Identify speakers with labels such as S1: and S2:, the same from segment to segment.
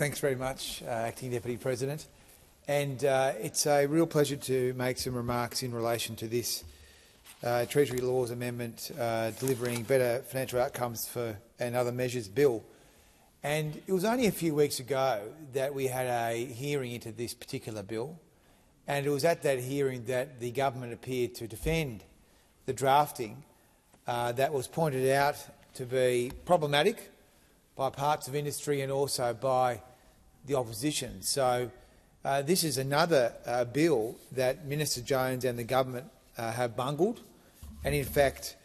S1: Thanks very much, Acting Deputy President. And it's a real pleasure to make some remarks in relation to this Treasury Laws Amendment delivering better financial outcomes for and other measures bill. And it was only a few weeks ago that we had a hearing into this particular bill, and it was at that hearing that the government appeared to defend the drafting that was pointed out to be problematic by parts of industry and also by the opposition. So this is another bill that Minister Jones and the government have bungled, and in fact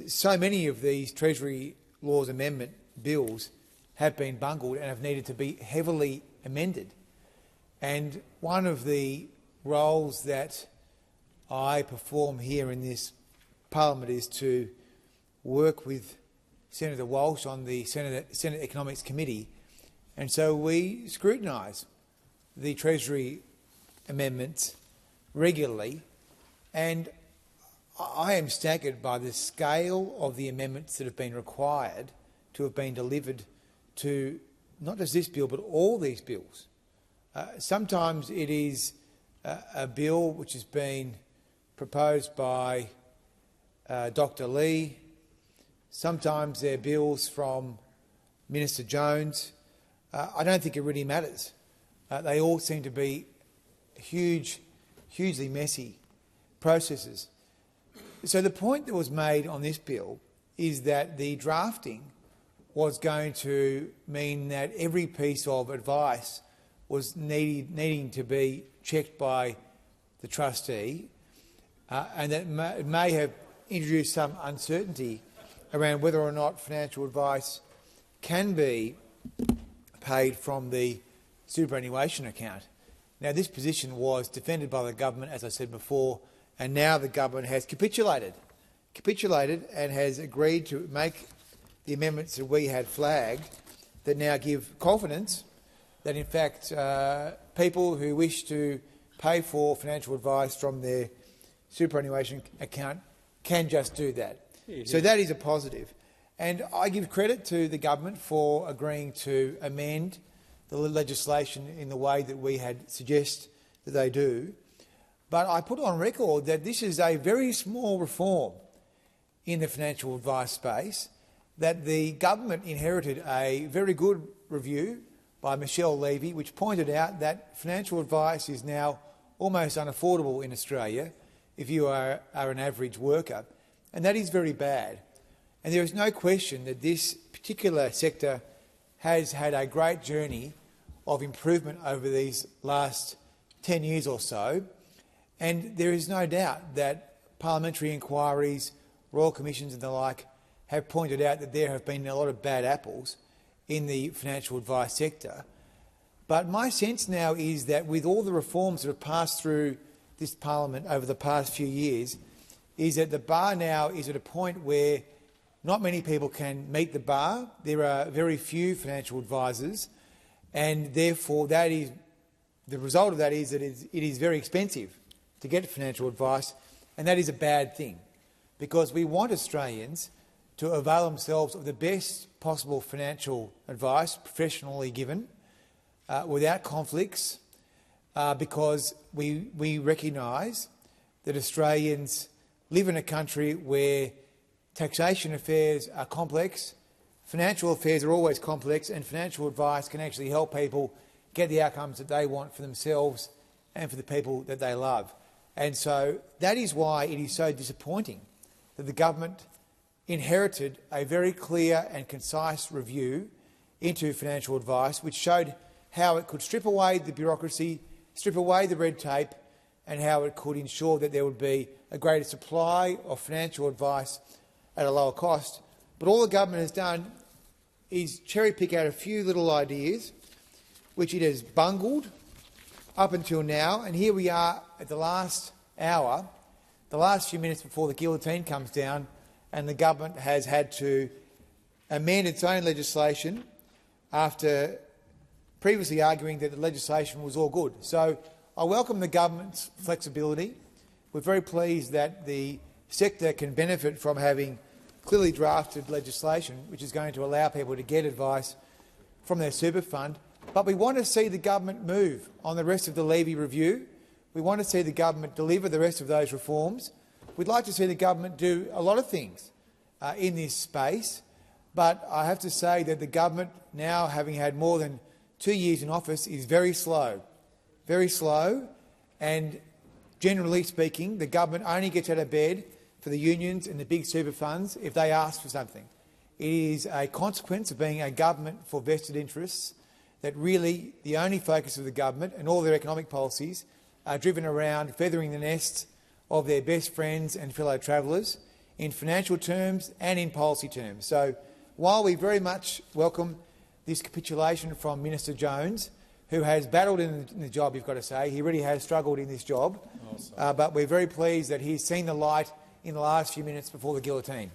S1: so many of these Treasury Laws Amendment bills have been bungled and have needed to be heavily amended. And one of the roles that I perform here in this parliament is to work with Senator Walsh on the Senate Economics Committee, and so we scrutinise the Treasury amendments regularly, and I am staggered by the scale of the amendments that have been required to have been delivered to not just this bill but all these bills. Sometimes it is a bill which has been proposed by Dr Lee. Sometimes they're bills from Minister Jones. I don't think it really matters. They all seem to be hugely messy processes. So the point that was made on this bill is that the drafting was going to mean that every piece of advice was needing to be checked by the trustee, and that it may have introduced some uncertainty around whether or not financial advice can be paid from the superannuation account. Now, this position was defended by the government, as I said before, and now the government has capitulated and has agreed to make the amendments that we had flagged that now give confidence that, in fact, people who wish to pay for financial advice from their superannuation account can just do that. So that is a positive. And I give credit to the government for agreeing to amend the legislation in the way that we had suggested that they do. But I put on record that this is a very small reform in the financial advice space, that the government inherited a very good review by Michelle Levy, which pointed out that financial advice is now almost unaffordable in Australia if you are an average worker, and that is very bad. And there is no question that this particular sector has had a great journey of improvement over these last 10 years or so, and there is no doubt that parliamentary inquiries, royal commissions and the like have pointed out that there have been a lot of bad apples in the financial advice sector. But my sense now is that with all the reforms that have passed through this parliament over the past few years, is that the bar now is at a point where not many people can meet the bar. There are very few financial advisors, and therefore that is, the result of that is that it is very expensive to get financial advice, and that is a bad thing, because we want Australians to avail themselves of the best possible financial advice, professionally given, without conflicts, because we recognise that Australians live in a country where taxation affairs are complex, financial affairs are always complex, and financial advice can actually help people get the outcomes that they want for themselves and for the people that they love. And so that is why it is so disappointing that the government inherited a very clear and concise review into financial advice, which showed how it could strip away the bureaucracy, strip away the red tape, and how it could ensure that there would be a greater supply of financial advice at a lower cost. But all the government has done is cherry-pick out a few little ideas, which it has bungled up until now, and here we are at the last hour, the last few minutes before the guillotine comes down, and the government has had to amend its own legislation after previously arguing that the legislation was all good. So I welcome the government's flexibility. We're very pleased that the sector can benefit from having clearly drafted legislation which is going to allow people to get advice from their super fund. But we want to see the government move on the rest of the levy review. We want to see the government deliver the rest of those reforms. We'd like to see the government do a lot of things in this space, but I have to say that the government, now having had more than 2 years in office, is very slow, and generally speaking, the government only gets out of bed for the unions and the big super funds if they ask for something. It is a consequence of being a government for vested interests that really the only focus of the government and all their economic policies are driven around feathering the nest of their best friends and fellow travellers in financial terms and in policy terms. So while we very much welcome this capitulation from Minister Jones, who has battled in the job, you've got to say, he really has struggled in this job, but we're very pleased that he's seen the light in the last few minutes before the guillotine.